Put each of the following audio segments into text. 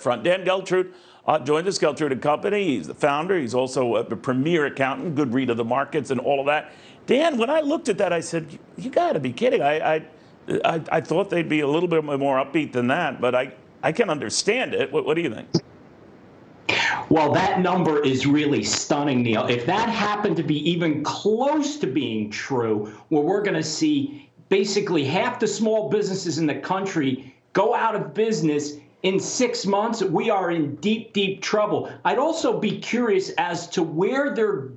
Front. Dan Geltrude joined this Geltrude company. He's the founder. He's also a premier accountant, good read of the markets and all of that. Dan, when I looked at that, I said, you got to be kidding. I thought they'd be a little bit more upbeat than that, but I can understand it. What do you think? Well, that number is really stunning, Neil. If that happened to be even close to being true, where we're going to see basically half the small businesses in the country go out of business in 6 months, we are in deep, deep trouble. I'd also be curious as to where they're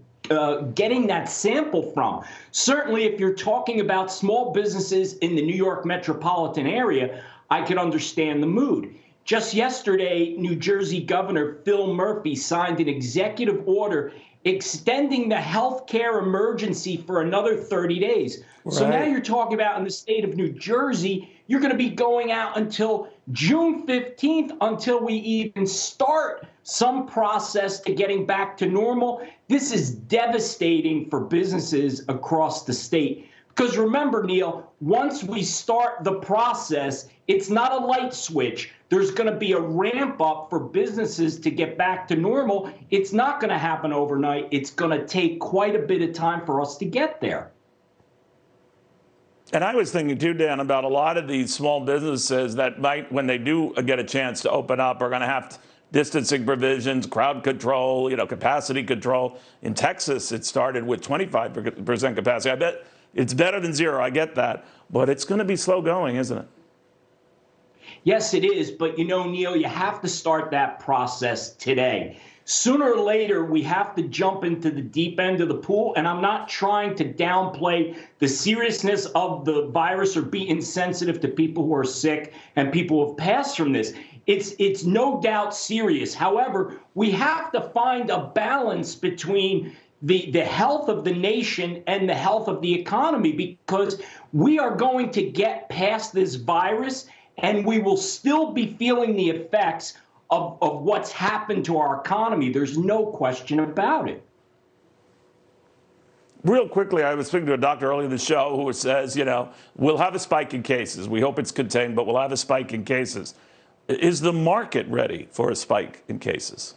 getting that sample from. Certainly, if you're talking about small businesses in the New York metropolitan area, I could understand the mood. Just yesterday, New Jersey Governor Phil Murphy signed an executive order extending the health care emergency for another 30 days. Right. So now you're talking about in the state of New Jersey, you're going to be going out until June 15th until we even start some process to getting back to normal. This is devastating for businesses across the state. Because remember, Neil, once we start the process, it's not a light switch. There's going to be a ramp up for businesses to get back to normal. It's not going to happen overnight. It's going to take quite a bit of time for us to get there. And I was thinking, too, Dan, about a lot of these small businesses that might, when they do get a chance to open up, are going to have distancing provisions, crowd control, capacity control. In Texas, it started with 25% capacity. I bet it's better than zero. I get that. But it's going to be slow going, isn't it? Yes, it is. But, Neil, you have to start that process today. Sooner or later, we have to jump into the deep end of the pool. And I'm not trying to downplay the seriousness of the virus or be insensitive to people who are sick and people who have passed from this. It's no doubt serious. However, we have to find a balance between the health of the nation and the health of the economy, because we are going to get past this virus and we will still be feeling the effects of what's happened to our economy. There's no question about it. Real quickly, I was speaking to a doctor earlier in the show who says, we'll have a spike in cases. We hope it's contained, but we'll have a spike in cases. Is the market ready for a spike in cases?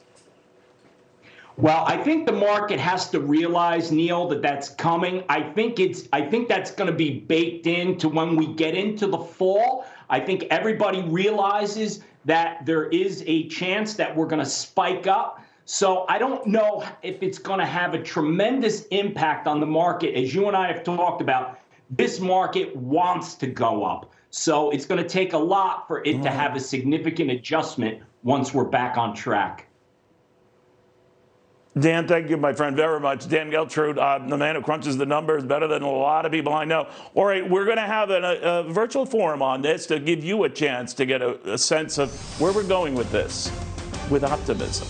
Well, I think the market has to realize, Neil, that that's coming. I think that's going to be baked into when we get into the fall. I think everybody realizes that there is a chance that we're going to spike up. So I don't know if it's going to have a tremendous impact on the market. As you and I have talked about, this market wants to go up. So it's going to take a lot for it to have a significant adjustment once we're back on track. Dan, thank you, my friend, very much. Dan Geltrude, the man who crunches the numbers better than a lot of people I know. All right, we're going to have a virtual forum on this to give you a chance to get a sense of where we're going with this, with optimism.